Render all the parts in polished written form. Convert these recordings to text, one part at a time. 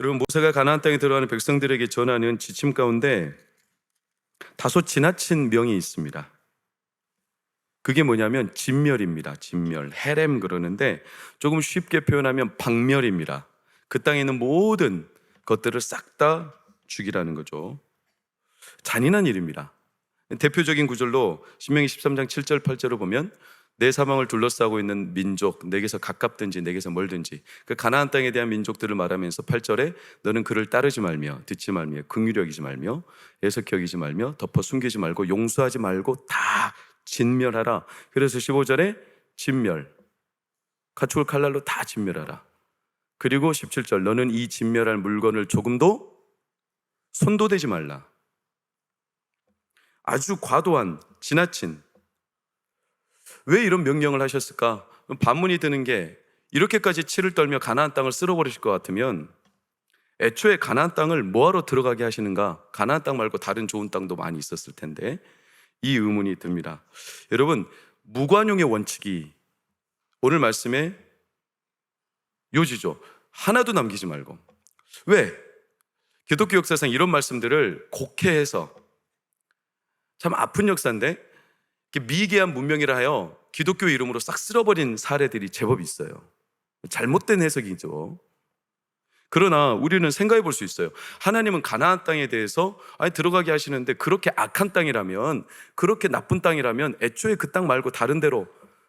여러분, 모세가 가나안 땅에 들어가는 백성들에게 전하는 지침 가운데 다소 지나친 명이 있습니다. 그게 뭐냐면 진멸입니다. 진멸, 헤렘 그러는데 조금 쉽게 표현하면 박멸입니다. 그 땅에 있는 모든 것들을 싹 다 죽이라는 거죠. 잔인한 일입니다. 대표적인 구절로 신명기 13장 7절 8절을 보면 내 사방을 둘러싸고 있는 민족, 내게서 가깝든지 내게서 멀든지, 그 가나안 땅에 대한 민족들을 말하면서 8절에 너는 그를 따르지 말며 듣지 말며 긍휼히 여기지 말며 애석히 여기지 말며 덮어 숨기지 말고 용서하지 말고 다 진멸하라. 그래서 15절에 진멸, 가축을 칼날로 다 진멸하라. 그리고 17절 너는 이 진멸할 물건을 조금도 손도 대지 말라. 아주 과도한, 지나친, 왜 이런 명령을 하셨을까? 반문이 드는 게, 이렇게까지 치를 떨며 가나안 땅을 쓸어버리실 것 같으면 애초에 가나안 땅을 뭐하러 들어가게 하시는가? 가나안 땅 말고 다른 좋은 땅도 많이 있었을 텐데, 이 의문이 듭니다. 여러분, 무관용의 원칙이 오늘 말씀의 요지죠. 하나도 남기지 말고. 왜? 기독교 역사상 이런 말씀들을 곡해해서, 참 아픈 역사인데 미개한 문명이라 하여 기독교 이름으로 싹 쓸어버린 사례들이 제법 있어요. 잘못된 해석이죠. 그러나 우리는 생각해 볼 수 있어요. 하나님은 가나안 땅에 대해서 들어가게 하시는데, 그렇게 악한 땅이라면, 그렇게 나쁜 땅이라면 애초에 그 땅 말고 다른 데로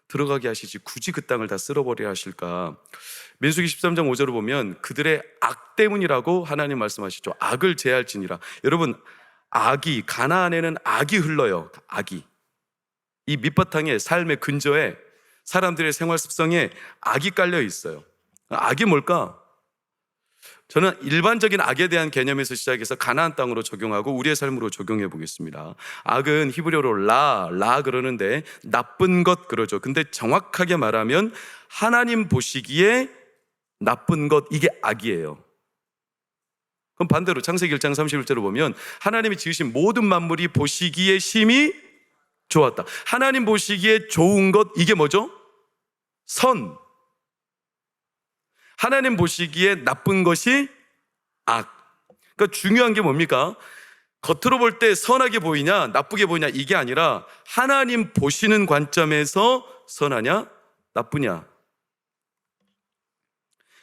들어가게 하시지 굳이 그 땅을 다 쓸어버려야 하실까? 민수기 13장 5절을 보면 그들의 악 때문이라고 하나님 말씀하시죠. 악을 제할지니라. 여러분, 악이, 가나안에는 악이 흘러요. 악이. 이 밑바탕에, 삶의 근저에, 사람들의 생활 습성에 악이 깔려 있어요. 악이 뭘까? 저는 일반적인 악에 대한 개념에서 시작해서 가나안 땅으로 적용하고 우리의 삶으로 적용해 보겠습니다. 악은 히브리어로 라 그러는데 나쁜 것 그러죠. 근데 정확하게 말하면 하나님 보시기에 나쁜 것, 이게 악이에요. 그럼 반대로 창세기 1장 31절을 보면 하나님이 지으신 모든 만물이 보시기에 심히 좋았다. 하나님 보시기에 좋은 것, 이게 뭐죠? 선. 하나님 보시기에 나쁜 것이 악. 그러니까 중요한 게 뭡니까? 겉으로 볼 때 선하게 보이냐 나쁘게 보이냐, 이게 아니라 하나님 보시는 관점에서 선하냐 나쁘냐.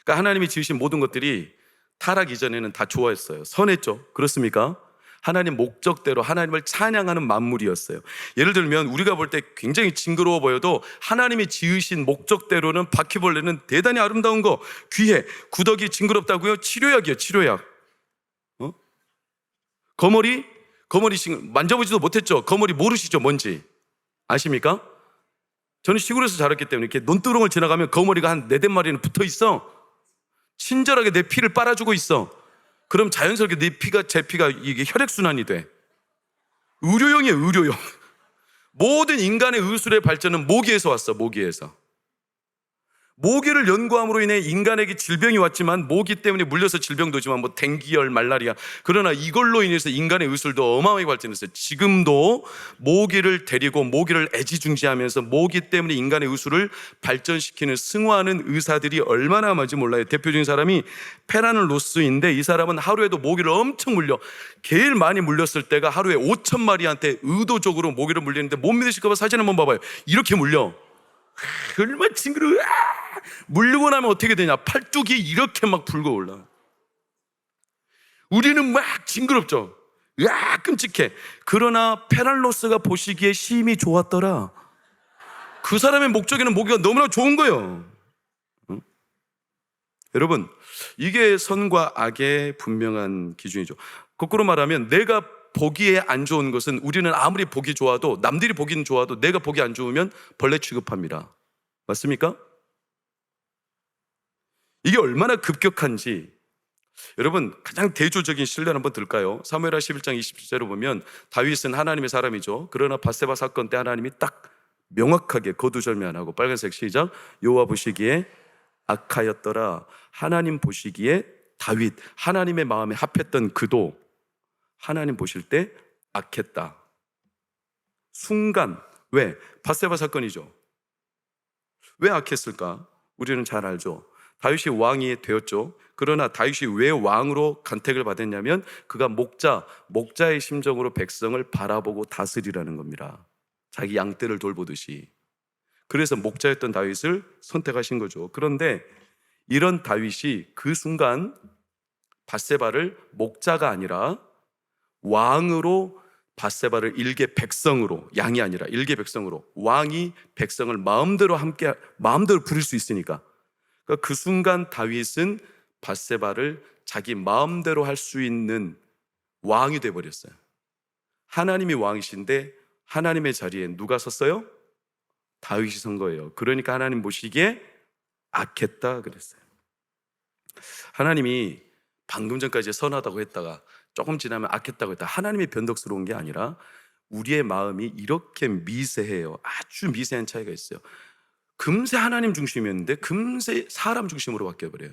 그러니까 하나님이 지으신 모든 것들이 타락 이전에는 다 좋아했어요. 선했죠. 그렇습니까? 하나님 목적대로 하나님을 찬양하는 만물이었어요. 예를 들면 우리가 볼 때 굉장히 징그러워 보여도 하나님이 지으신 목적대로는 바퀴벌레는 대단히 아름다운 거, 귀해. 구더기 징그럽다고요? 치료약이에요. 치료약. 거머리 만져보지도 못했죠. 거머리 모르시죠? 뭔지 아십니까? 저는 시골에서 자랐기 때문에 이렇게 논두렁을 지나가면 거머리가 한 4-5마리는 붙어 있어. 친절하게 내 피를 빨아주고 있어. 그럼 자연스럽게 제 피가 이게 혈액순환이 돼. 의료용이에요, 의료용. 모든 인간의 의술의 발전은 모기에서 왔어, 모기에서. 모기를 연구함으로 인해 인간에게 질병이 왔지만, 모기 때문에 물려서 질병도 오지만, 뭐 댕기열, 말라리아, 그러나 이걸로 인해서 인간의 의술도 어마어마하게 발전했어요. 지금도 모기를 데리고 모기를 애지중지하면서 모기 때문에 인간의 의술을 발전시키는, 승화하는 의사들이 얼마나 많은지 몰라요. 대표적인 사람이 페라는 로스인데, 이 사람은 하루에도 모기를 엄청 물려. 제일 많이 물렸을 때가 하루에 5,000마리한테 의도적으로 모기를 물리는데, 못 믿으실까봐 사진 한번 봐봐요. 이렇게 물려. 얼마나 징그러워. 물리고 나면 어떻게 되냐? 팔뚝이 이렇게 막 붉어올라. 우리는 막 징그럽죠. 끔찍해. 그러나 페랄로스가 보시기에 심히 좋았더라. 그 사람의 목적에는 모기가 너무나 좋은 거예요. 응? 여러분, 이게 선과 악의 분명한 기준이죠. 거꾸로 말하면 내가 보기에 안 좋은 것은, 우리는 아무리 보기 좋아도, 남들이 보기는 좋아도 내가 보기 안 좋으면 벌레 취급합니다. 맞습니까? 이게 얼마나 급격한지. 여러분, 가장 대조적인 신뢰를 한번 들까요? 사무엘하 11장 27절을 보면 다윗은 하나님의 사람이죠. 그러나 밧세바 사건 때 하나님이 딱 명확하게 거두절미하고, 빨간색 시작, 여호와 보시기에 악하였더라. 하나님 보시기에 다윗, 하나님의 마음에 합했던 그도 하나님 보실 때 악했다. 순간. 왜? 밧세바 사건이죠. 왜 악했을까? 우리는 잘 알죠. 다윗이 왕이 되었죠. 그러나 다윗이 왜 왕으로 간택을 받았냐면 그가 목자의 심정으로 백성을 바라보고 다스리라는 겁니다. 자기 양떼를 돌보듯이. 그래서 목자였던 다윗을 선택하신 거죠. 그런데 이런 다윗이 그 순간 밧세바를 목자가 아니라 왕으로, 밧세바를 일개 백성으로, 양이 아니라 일개 백성으로, 왕이 백성을 마음대로 부릴 수 있으니까, 그러니까 그 순간 다윗은 밧세바를 자기 마음대로 할 수 있는 왕이 되어버렸어요. 하나님이 왕이신데 하나님의 자리에 누가 섰어요? 다윗이 선 거예요. 그러니까 하나님 보시기에 악했다 그랬어요. 하나님이 방금 전까지 선하다고 했다가 조금 지나면 악했다고 했다. 하나님이 변덕스러운 게 아니라 우리의 마음이 이렇게 미세해요. 아주 미세한 차이가 있어요. 금세 하나님 중심이었는데 금세 사람 중심으로 바뀌어버려요.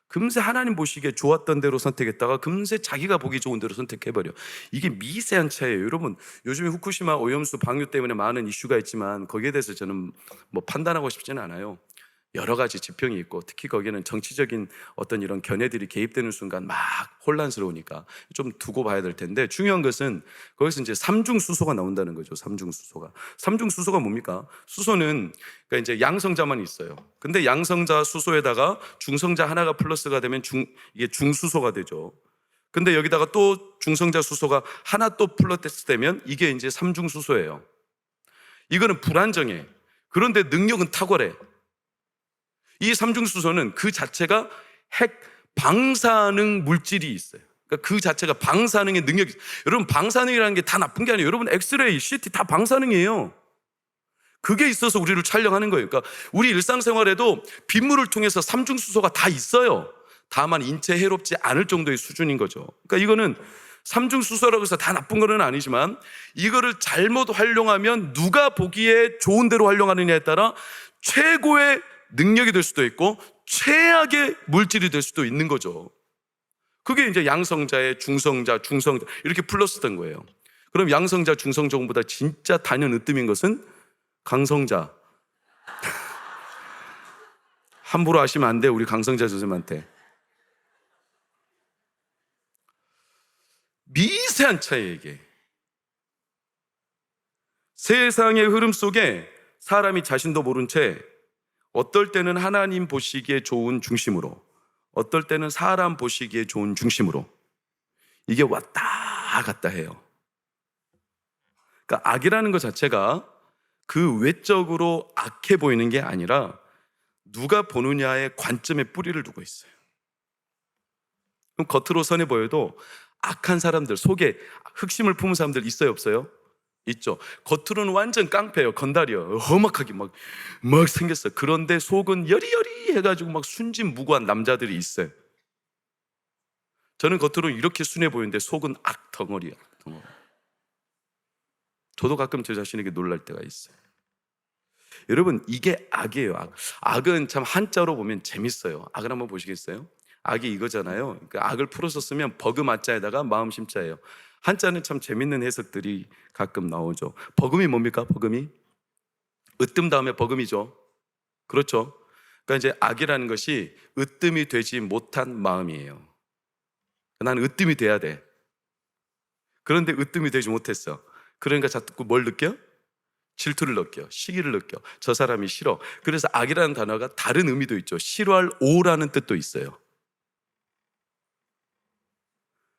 금세 하나님 보시기에 좋았던 대로 선택했다가 금세 자기가 보기 좋은 대로 선택해버려. 이게 미세한 차이예요. 여러분, 요즘에 후쿠시마 오염수 방류 때문에 많은 이슈가 있지만 거기에 대해서 저는 뭐 판단하고 싶지는 않아요. 여러 가지 지평이 있고 특히 거기는 정치적인 어떤 이런 견해들이 개입되는 순간 막 혼란스러우니까 좀 두고 봐야 될 텐데, 중요한 것은 거기서 이제 삼중수소가 나온다는 거죠. 삼중수소가 뭡니까? 수소는 그러니까 이제 양성자만 있어요. 근데 양성자 수소에다가 중성자 하나가 플러스가 되면 이게 중수소가 되죠. 근데 여기다가 또 중성자 수소가 하나 또 플러스 되면 이게 이제 삼중수소예요. 이거는 불안정해. 그런데 능력은 탁월해. 이 삼중수소는 그 자체가 핵 방사능 물질이 있어요. 그러니까 그 자체가 방사능의 능력이 있어요. 여러분, 방사능이라는 게 다 나쁜 게 아니에요. 여러분, 엑스레이, CT 다 방사능이에요. 그게 있어서 우리를 촬영하는 거예요. 그러니까 우리 일상생활에도 빗물을 통해서 삼중수소가 다 있어요. 다만 인체에 해롭지 않을 정도의 수준인 거죠. 그러니까 이거는 삼중수소라고 해서 다 나쁜 건 아니지만 이거를 잘못 활용하면 누가 보기에 좋은 대로 활용하느냐에 따라 최고의 능력이 될 수도 있고 최악의 물질이 될 수도 있는 거죠. 그게 이제 양성자의 중성자 이렇게 플러스된 거예요. 그럼 양성자, 중성자보다 진짜 단연 으뜸인 것은 강성자. 함부로 하시면 안 돼, 우리 강성자 선생님한테. 미세한 차이예요, 이게. 세상의 흐름 속에 사람이 자신도 모른 채 어떨 때는 하나님 보시기에 좋은 중심으로, 어떨 때는 사람 보시기에 좋은 중심으로 이게 왔다 갔다 해요. 그러니까 악이라는 것 자체가 그 외적으로 악해 보이는 게 아니라 누가 보느냐의 관점에 뿌리를 두고 있어요. 그럼 겉으로 선해 보여도 악한 사람들, 속에 흑심을 품은 사람들 있어요, 없어요? 있죠. 겉으로는 완전 깡패예요. 건달이요. 험악하게 막 생겼어요. 그런데 속은 여리여리 해가지고 막 순진무구한 남자들이 있어요. 저는 겉으로는 이렇게 순해 보이는데 속은 악덩어리야. 저도 가끔 제 자신에게 놀랄 때가 있어요. 여러분, 이게 악이에요. 악은 참 한자로 보면 재밌어요. 악을 한번 보시겠어요? 악이 이거잖아요. 그러니까 악을 풀어서 쓰면 버금아자에다가 마음심자예요. 한자는 참 재밌는 해석들이 가끔 나오죠. 버금이 뭡니까? 버금이? 으뜸 다음에 버금이죠. 그렇죠. 그러니까 이제 악이라는 것이 으뜸이 되지 못한 마음이에요. 난 으뜸이 돼야 돼. 그런데 으뜸이 되지 못했어. 그러니까 자꾸 뭘 느껴? 질투를 느껴, 시기를 느껴. 저 사람이 싫어. 그래서 악이라는 단어가 다른 의미도 있죠. 싫어할 오라는 뜻도 있어요.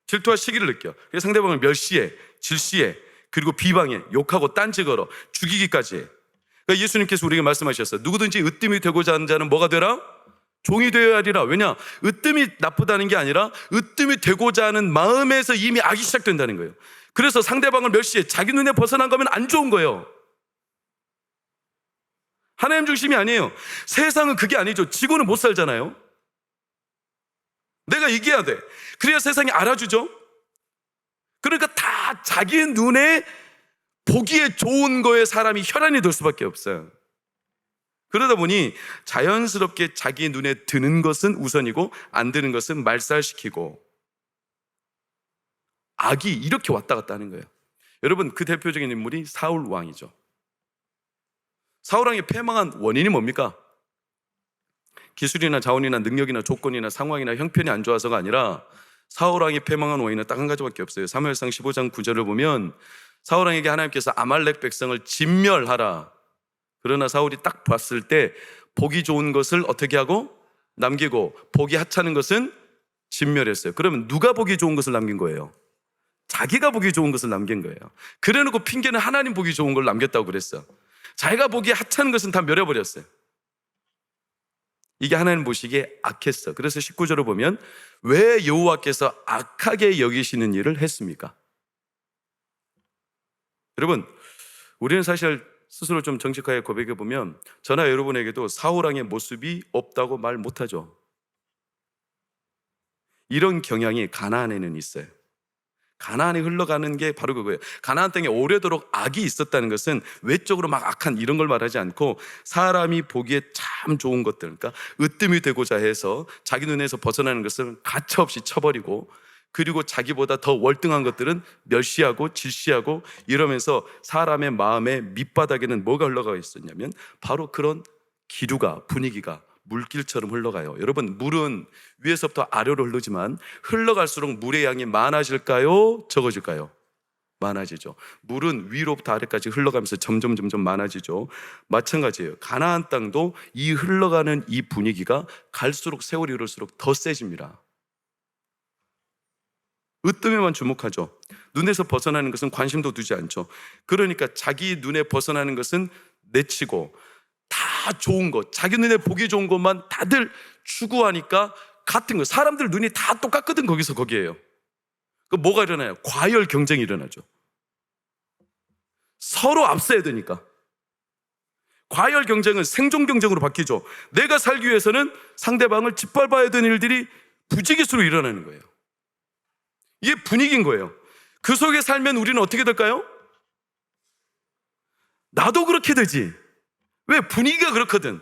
질투와 시기를 느껴. 그래서 상대방을 멸시해, 질시해, 그리고 비방해, 욕하고 딴지 걸어, 죽이기까지 해. 그러니까 예수님께서 우리에게 말씀하셨어요. 누구든지 으뜸이 되고자 하는 자는 뭐가 되라? 종이 되어야 하리라. 왜냐? 으뜸이 나쁘다는 게 아니라 으뜸이 되고자 하는 마음에서 이미 악이 시작된다는 거예요. 그래서 상대방을 멸시해, 자기 눈에 벗어난 거면 안 좋은 거예요. 하나님 중심이 아니에요. 세상은 그게 아니죠. 지고는 못 살잖아요. 내가 이겨야 돼. 그래야 세상이 알아주죠. 그러니까 다 자기 눈에 보기에 좋은 거에 사람이 혈안이 될 수밖에 없어요. 그러다 보니 자연스럽게 자기 눈에 드는 것은 우선이고 안 드는 것은 말살시키고, 악이 이렇게 왔다 갔다 하는 거예요. 여러분, 그 대표적인 인물이 사울 왕이죠. 사울 왕이 패망한 원인이 뭡니까? 기술이나 자원이나 능력이나 조건이나 상황이나 형편이 안 좋아서가 아니라 사울왕이 패망한 원인은 딱 한 가지밖에 없어요. 사무엘상 15장 9절을 보면 사울왕에게 하나님께서 아말렉 백성을 진멸하라. 그러나 사울이 딱 봤을 때 보기 좋은 것을 어떻게 하고 남기고 보기 하찮은 것은 진멸했어요. 그러면 누가 보기 좋은 것을 남긴 거예요? 자기가 보기 좋은 것을 남긴 거예요. 그래놓고 핑계는 하나님 보기 좋은 걸 남겼다고 그랬어. 자기가 보기 하찮은 것은 다 멸해버렸어요. 이게 하나님 보시기에 악했어. 그래서 19절을 보면 왜 여호와께서 악하게 여기시는 일을 했습니까? 여러분, 우리는 사실 스스로 좀 정직하게 고백해 보면 저나 여러분에게도 사울왕의 모습이 없다고 말 못하죠. 이런 경향이 가나안에는 있어요. 가나안에 흘러가는 게 바로 그거예요. 가나안 땅에 오래도록 악이 있었다는 것은 외적으로 막 악한 이런 걸 말하지 않고 사람이 보기에 참 좋은 것들, 그러니까 으뜸이 되고자 해서 자기 눈에서 벗어나는 것을 가차없이 쳐버리고, 그리고 자기보다 더 월등한 것들은 멸시하고 질시하고 이러면서 사람의 마음의 밑바닥에는 뭐가 흘러가 있었냐면 바로 그런 기류가, 분위기가 물길처럼 흘러가요. 여러분, 물은 위에서부터 아래로 흐르지만 흘러갈수록 물의 양이 많아질까요? 적어질까요? 많아지죠. 물은 위로부터 아래까지 흘러가면서 점점 많아지죠. 마찬가지예요. 가나안 땅도 이 흘러가는 이 분위기가 갈수록 세월이 흐를수록 더 세집니다. 으뜸에만 주목하죠. 눈에서 벗어나는 것은 관심도 두지 않죠. 그러니까 자기 눈에 벗어나는 것은 내치고 다 좋은 것, 자기 눈에 보기 좋은 것만 다들 추구하니까 같은 거, 사람들 눈이 다 똑같거든. 거기에요. 그 뭐가 일어나요? 과열 경쟁이 일어나죠. 서로 앞서야 되니까. 과열 경쟁은 생존 경쟁으로 바뀌죠. 내가 살기 위해서는 상대방을 짓밟아야 되는 일들이 부지기수로 일어나는 거예요. 이게 분위기인 거예요. 그 속에 살면 우리는 어떻게 될까요? 나도 그렇게 되지. 왜? 분위기가 그렇거든.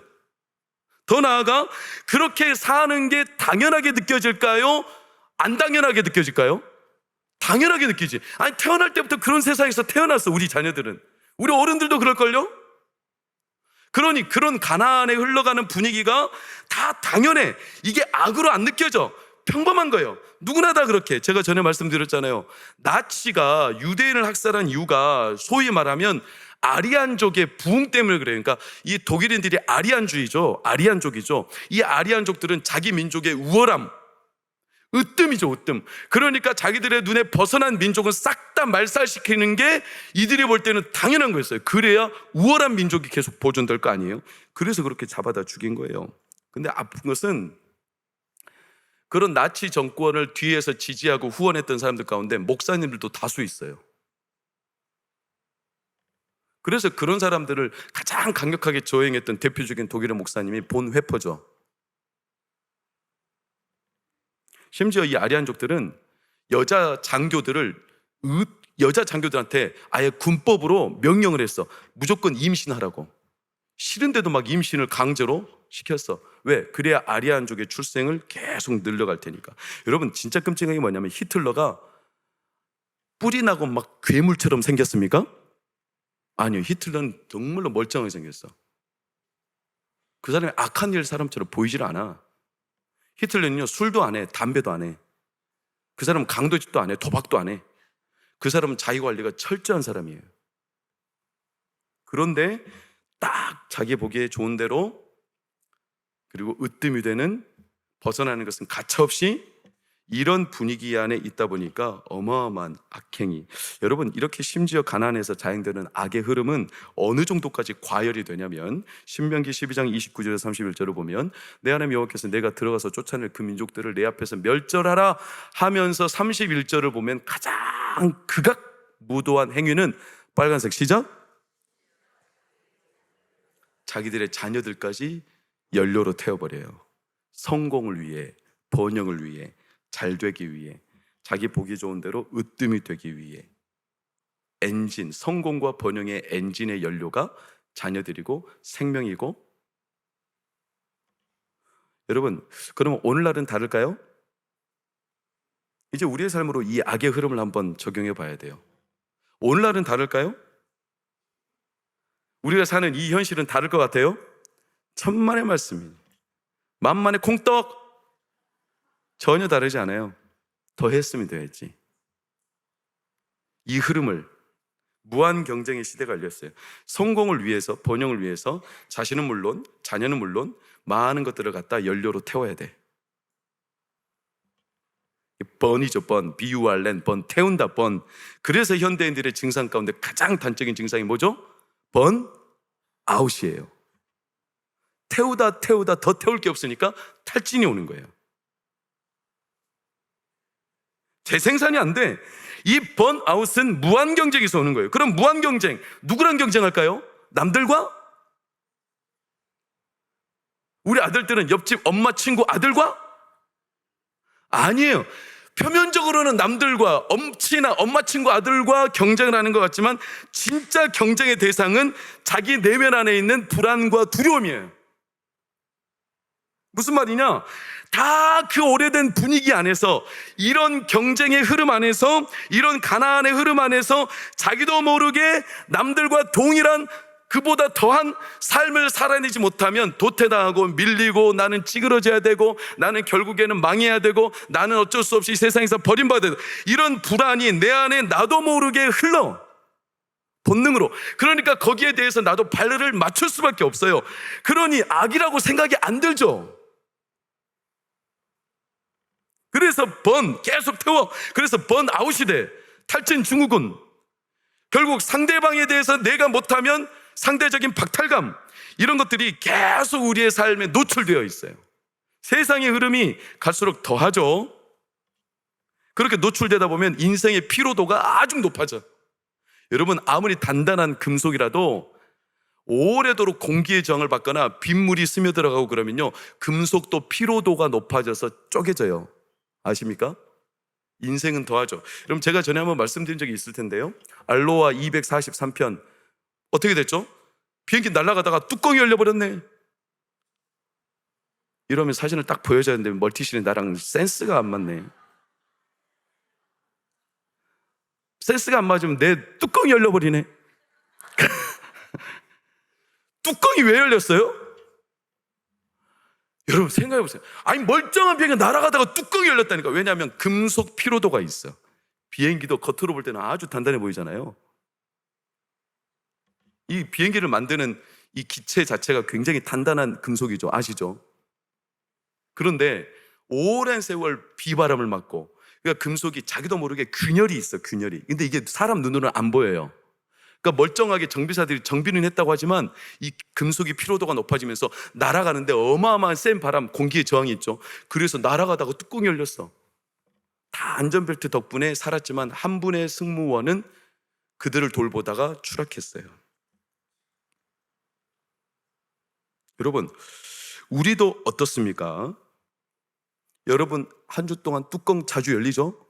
더 나아가 그렇게 사는 게 당연하게 느껴질까요? 안 당연하게 느껴질까요? 당연하게 느끼지. 아니, 태어날 때부터 그런 세상에서 태어났어. 우리 자녀들은. 우리 어른들도 그럴걸요? 그러니 그런 가나안에 흘러가는 분위기가 다 당연해. 이게 악으로 안 느껴져. 평범한 거예요. 누구나 다 그렇게. 제가 전에 말씀드렸잖아요. 나치가 유대인을 학살한 이유가 소위 말하면 아리안족의 부흥 때문에 그래요. 그러니까 이 독일인들이 아리안주의죠. 아리안족이죠. 이 아리안족들은 자기 민족의 우월함, 으뜸이죠, 으뜸. 그러니까 자기들의 눈에 벗어난 민족은 싹 다 말살시키는 게 이들이 볼 때는 당연한 거였어요. 그래야 우월한 민족이 계속 보존될 거 아니에요. 그래서 그렇게 잡아다 죽인 거예요. 근데 아픈 것은 그런 나치 정권을 뒤에서 지지하고 후원했던 사람들 가운데 목사님들도 다수 있어요. 그래서 그런 사람들을 가장 강력하게 저행했던 대표적인 독일의 목사님이 본회퍼죠. 심지어 이 아리안족들은 여자 장교들한테 아예 군법으로 명령을 했어. 무조건 임신하라고. 싫은데도 막 임신을 강제로 시켰어. 왜? 그래야 아리안족의 출생을 계속 늘려갈 테니까. 여러분, 진짜 끔찍한 게 뭐냐면 히틀러가 뿔이 나고 막 괴물처럼 생겼습니까? 아니요. 히틀러는 정말로 멀쩡하게 생겼어. 그 사람이 악한 일 사람처럼 보이질 않아. 히틀러는요, 술도 안 해, 담배도 안 해. 그 사람은 강도짓도 안 해, 도박도 안 해. 그 사람은 자기관리가 철저한 사람이에요. 그런데 딱 자기 보기에 좋은 대로, 그리고 으뜸이 되는, 벗어나는 것은 가차없이 이런 분위기 안에 있다 보니까 어마어마한 악행이. 여러분, 이렇게 심지어 가나안에서 자행되는 악의 흐름은 어느 정도까지 과열이 되냐면 신명기 12장 29절에서 31절을 보면 내 하나님 여호와께서 내가 들어가서 쫓아낼 그 민족들을 내 앞에서 멸절하라 하면서 31절을 보면 가장 극악무도한 행위는 빨간색 시작, 자기들의 자녀들까지 연료로 태워버려요. 성공을 위해, 번영을 위해, 잘 되기 위해, 자기 보기 좋은 대로 으뜸이 되기 위해. 엔진, 성공과 번영의 엔진의 연료가 자녀들이고 생명이고. 여러분, 그러면 오늘날은 다를까요? 이제 우리의 삶으로 이 악의 흐름을 한번 적용해 봐야 돼요. 오늘날은 다를까요? 우리가 사는 이 현실은 다를 것 같아요? 천만의 말씀입니다. 만만의 콩떡 전혀 다르지 않아요. 더 했으면 돼야지. 이 흐름을 무한 경쟁의 시대가 열렸어요. 성공을 위해서, 번영을 위해서 자신은 물론, 자녀는 물론 많은 것들을 갖다 연료로 태워야 돼. 번이죠, 번. BURN, 번. 태운다, 번. 그래서 현대인들의 증상 가운데 가장 단적인 증상이 뭐죠? 번 아웃이에요. 태우다 더 태울 게 없으니까 탈진이 오는 거예요. 재생산이 안 돼. 이 번아웃은 무한 경쟁에서 오는 거예요. 그럼 무한 경쟁, 누구랑 경쟁할까요? 남들과? 우리 아들들은 옆집 엄마 친구 아들과? 아니에요. 표면적으로는 남들과, 엄친아 엄마 친구 아들과 경쟁을 하는 것 같지만 진짜 경쟁의 대상은 자기 내면 안에 있는 불안과 두려움이에요. 무슨 말이냐? 다 그 오래된 분위기 안에서, 이런 경쟁의 흐름 안에서, 이런 가나안의 흐름 안에서 자기도 모르게 남들과 동일한, 그보다 더한 삶을 살아내지 못하면 도태당하고 밀리고, 나는 찌그러져야 되고, 나는 결국에는 망해야 되고, 나는 어쩔 수 없이 이 세상에서 버림받아야 되고, 이런 불안이 내 안에 나도 모르게 흘러, 본능으로. 그러니까 거기에 대해서 나도 발을 맞출 수밖에 없어요. 그러니 악이라고 생각이 안 들죠. 그래서 계속 태워. 그래서 아웃이 돼. 탈진 증후군. 결국 상대방에 대해서 내가 못하면 상대적인 박탈감, 이런 것들이 계속 우리의 삶에 노출되어 있어요. 세상의 흐름이 갈수록 더하죠. 그렇게 노출되다 보면 인생의 피로도가 아주 높아져. 여러분, 아무리 단단한 금속이라도 오래도록 공기의 저항을 받거나 빗물이 스며들어가고 그러면요, 금속도 피로도가 높아져서 쪼개져요. 아십니까? 인생은 더하죠. 여러분, 제가 전에 한번 말씀드린 적이 있을 텐데요, 알로아 243편 어떻게 됐죠? 비행기 날아가다가 뚜껑이 열려버렸네. 이러면 사진을 딱 보여줘야 되는데 멀티신이 나랑 센스가 안 맞네. 센스가 안 맞으면 내 뚜껑이 열려버리네. 뚜껑이 왜 열렸어요? 여러분 생각해 보세요. 아니, 멀쩡한 비행기가 날아가다가 뚜껑이 열렸다니까. 왜냐하면 금속 피로도가 있어. 비행기도 겉으로 볼 때는 아주 단단해 보이잖아요. 이 비행기를 만드는 이 기체 자체가 굉장히 단단한 금속이죠. 아시죠? 그런데 오랜 세월 비바람을 맞고, 그러니까 금속이 자기도 모르게 균열이 있어, 균열이. 근데 이게 사람 눈으로는 안 보여요. 그러니까 멀쩡하게 정비사들이 정비는 했다고 하지만 이 금속이 피로도가 높아지면서 날아가는데 어마어마한 센 바람, 공기의 저항이 있죠. 그래서 날아가다가 뚜껑이 열렸어. 다 안전벨트 덕분에 살았지만 한 분의 승무원은 그들을 돌보다가 추락했어요. 여러분, 우리도 어떻습니까? 여러분, 한 주 동안 뚜껑 자주 열리죠?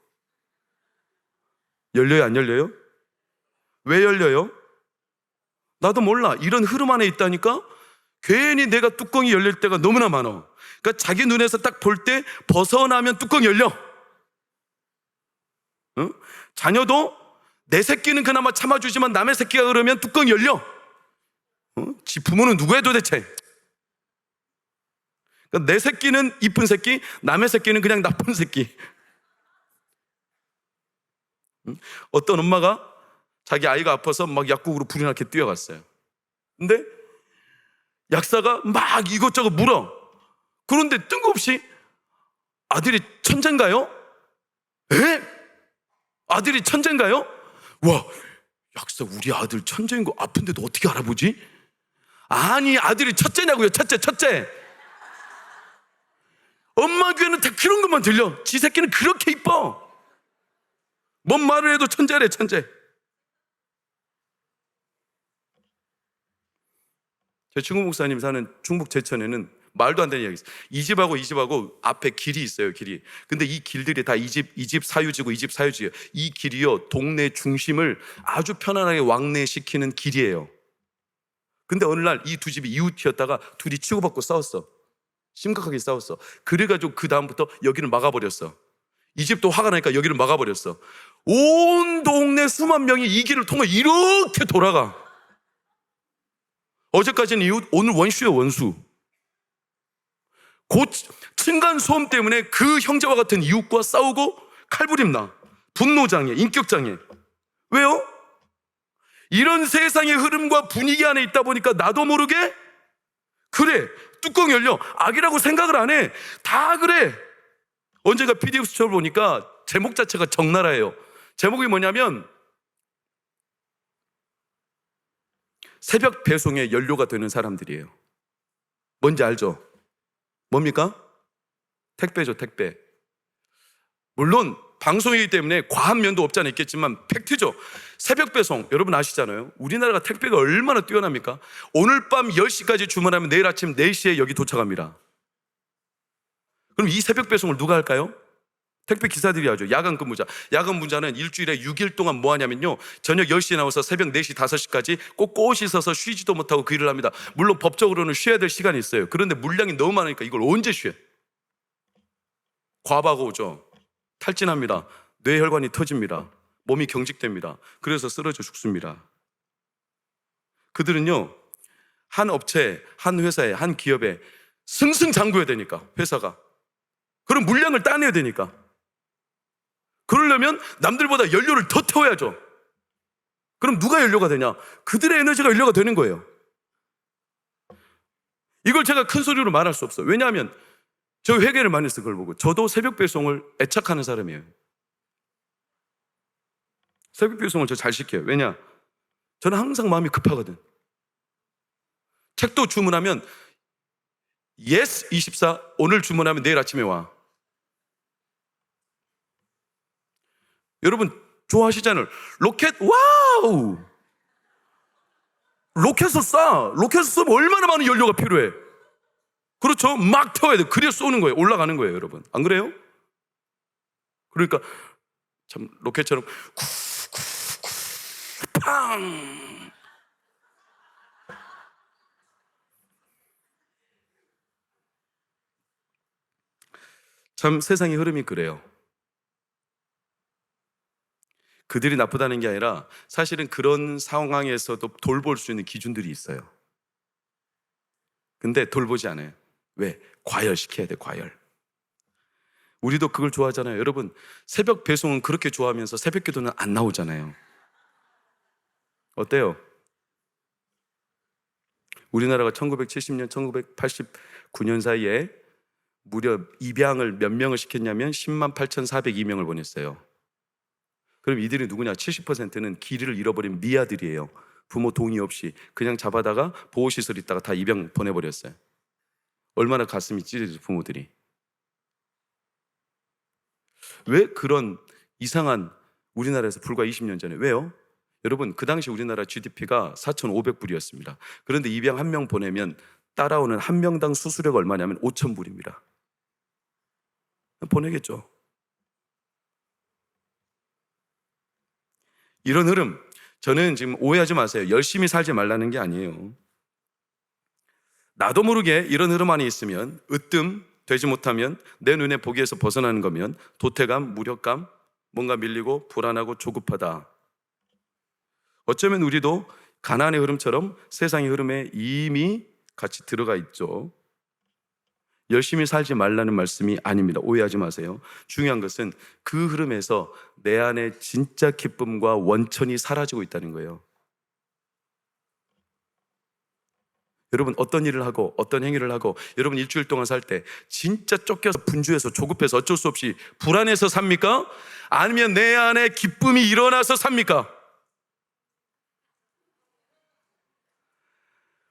열려요, 안 열려요? 왜 열려요? 나도 몰라. 이런 흐름 안에 있다니까? 괜히 내가 뚜껑이 열릴 때가 너무나 많아. 그러니까 자기 눈에서 딱 볼 때 벗어나면 뚜껑이 열려. 응? 자녀도 내 새끼는 그나마 참아주지만 남의 새끼가 그러면 뚜껑이 열려. 응? 지 부모는 누구야 도대체? 그러니까 내 새끼는 이쁜 새끼, 남의 새끼는 그냥 나쁜 새끼. 응? 어떤 엄마가 자기 아이가 아파서 막 약국으로 불이 나게 뛰어갔어요. 근데 약사가 막 이것저것 물어. 그런데 뜬금없이 아들이 천재인가요? 에? 아들이 천재인가요? 와, 약사, 우리 아들 천재인 거 아픈데도 어떻게 알아보지? 아니, 아들이 첫째냐고요. 첫째. 엄마 귀에는 다 그런 것만 들려. 지 새끼는 그렇게 이뻐. 뭔 말을 해도 천재래, 천재. 제 친구 목사님 사는 충북 제천에는 말도 안 되는 이야기 있어요. 이 집하고 앞에 길이 있어요, 길이. 근데 이 길들이 다 이 집 사유지고 이 집 사유지예요. 이 길이요, 동네 중심을 아주 편안하게 왕래시키는 길이에요. 근데 어느 날 이 두 집이 이웃이었다가 둘이 치고받고 싸웠어. 심각하게 싸웠어. 그래가지고 그 다음부터 여기를 막아버렸어. 이 집도 화가 나니까 여기를 막아버렸어. 온 동네 수만 명이 이 길을 통해 이렇게 돌아가. 어제까지는 이웃, 오늘 원수예요, 원수. 층간 소음 때문에 그 형제와 같은 이웃과 싸우고 칼부림 나. 분노장애, 인격장애. 왜요? 이런 세상의 흐름과 분위기 안에 있다 보니까 나도 모르게 그래, 뚜껑 열려. 악이라고 생각을 안 해. 다 그래. 언제가 PDF 수첩을 보니까 제목 자체가 적나라해요. 제목이 뭐냐면 새벽 배송에 연료가 되는 사람들이에요. 뭔지 알죠? 뭡니까? 택배죠, 택배. 물론 방송이기 때문에 과한 면도 없지 않아 있겠지만 팩트죠. 새벽 배송 여러분 아시잖아요. 우리나라가 택배가 얼마나 뛰어납니까? 오늘 밤 10시까지 주문하면 내일 아침 4시에 여기 도착합니다. 그럼 이 새벽 배송을 누가 할까요? 택배 기사들이 하죠. 야간 근무자. 야간 근무자는 일주일에 6일 동안 뭐 하냐면요, 저녁 10시에 나와서 새벽 4시, 5시까지 꼿꼿이 서서 쉬지도 못하고 그 일을 합니다. 물론 법적으로는 쉬어야 될 시간이 있어요. 그런데 물량이 너무 많으니까 이걸 언제 쉬어요? 과부하가 오죠. 탈진합니다. 뇌혈관이 터집니다. 몸이 경직됩니다. 그래서 쓰러져 죽습니다. 그들은요, 한 업체, 한 회사에, 한 기업에 승승장구해야 되니까, 회사가. 그럼 물량을 따내야 되니까. 그러려면 남들보다 연료를 더 태워야죠. 그럼 누가 연료가 되냐? 그들의 에너지가 연료가 되는 거예요. 이걸 제가 큰 소리로 말할 수 없어요. 왜냐하면 저 회개를 많이 해서 그걸 보고 저도 새벽 배송을 애착하는 사람이에요. 새벽 배송을 저 잘 시켜요. 왜냐? 저는 항상 마음이 급하거든. 책도 주문하면 yes 24 오늘 주문하면 내일 아침에 와. 여러분 좋아하시잖아요. 로켓 와우. 로켓을 쏴. 로켓을 쏘면 얼마나 많은 연료가 필요해. 그렇죠? 막 태워야 돼. 그래야 쏘는 거예요. 올라가는 거예요, 여러분. 안 그래요? 그러니까 참 로켓처럼 팡. 참 세상의 흐름이 그래요. 그들이 나쁘다는 게 아니라 사실은 그런 상황에서도 돌볼 수 있는 기준들이 있어요. 근데 돌보지 않아요. 왜? 과열시켜야 돼, 과열. 우리도 그걸 좋아하잖아요. 여러분, 새벽 배송은 그렇게 좋아하면서 새벽 기도는 안 나오잖아요. 어때요? 우리나라가 1970년, 1989년 사이에 무려 입양을 몇 명을 시켰냐면 10만 8,402명을 보냈어요. 그럼 이들이 누구냐? 70%는 길이를 잃어버린 미아들이에요. 부모 동의 없이 그냥 잡아다가 보호시설 있다가 다 입양 보내버렸어요. 얼마나 가슴이 찢어지죠, 부모들이. 왜 그런 이상한 우리나라에서 불과 20년 전에 왜요? 여러분 그 당시 우리나라 GDP가 4,500불이었습니다. 그런데 입양 한 명 보내면 따라오는 한 명당 수수료가 얼마냐면 5,000불입니다. 보내겠죠. 이런 흐름, 저는 지금 오해하지 마세요. 열심히 살지 말라는 게 아니에요. 나도 모르게 이런 흐름 안에 있으면 으뜸 되지 못하면 내 눈에 보기에서 벗어나는 거면 도태감, 무력감, 뭔가 밀리고 불안하고 조급하다. 어쩌면 우리도 가나안의 흐름처럼 세상의 흐름에 이미 같이 들어가 있죠. 열심히 살지 말라는 말씀이 아닙니다. 오해하지 마세요. 중요한 것은 그 흐름에서 내 안에 진짜 기쁨과 원천이 사라지고 있다는 거예요. 여러분 어떤 일을 하고 어떤 행위를 하고 여러분 일주일 동안 살 때 진짜 쫓겨서 분주해서 조급해서 어쩔 수 없이 불안해서 삽니까? 아니면 내 안에 기쁨이 일어나서 삽니까?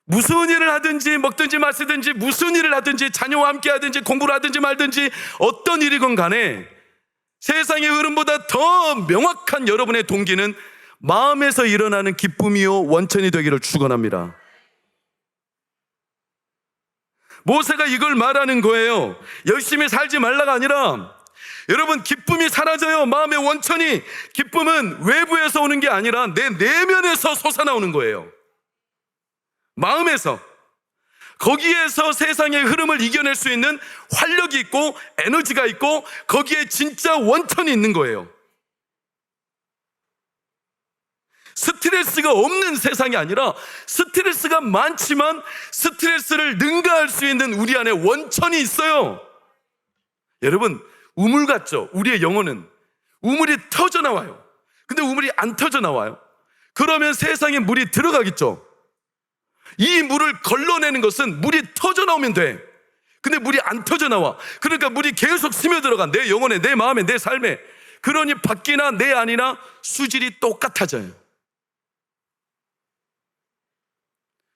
무슨 일을 하든지 먹든지 마시든지 무슨 일을 하든지 자녀와 함께 하든지 공부를 하든지 말든지 어떤 일이건 간에 세상의 흐름보다 더 명확한 여러분의 동기는 마음에서 일어나는 기쁨이요 원천이 되기를 축원합니다. 모세가 이걸 말하는 거예요. 열심히 살지 말라가 아니라 여러분 기쁨이 사라져요. 마음의 원천이. 기쁨은 외부에서 오는 게 아니라 내 내면에서 솟아나오는 거예요. 마음에서. 거기에서 세상의 흐름을 이겨낼 수 있는 활력이 있고 에너지가 있고 거기에 진짜 원천이 있는 거예요. 스트레스가 없는 세상이 아니라 스트레스가 많지만 스트레스를 능가할 수 있는 우리 안에 원천이 있어요. 여러분, 우물 같죠? 우리의 영혼은 우물이 터져 나와요. 근데 우물이 안 터져 나와요. 그러면 세상에 물이 들어가겠죠. 이 물을 걸러내는 것은 물이 터져 나오면 돼. 근데 물이 안 터져 나와. 그러니까 물이 계속 스며들어가. 내 영혼에, 내 마음에, 내 삶에. 그러니 밖이나 내 안이나 수질이 똑같아져요.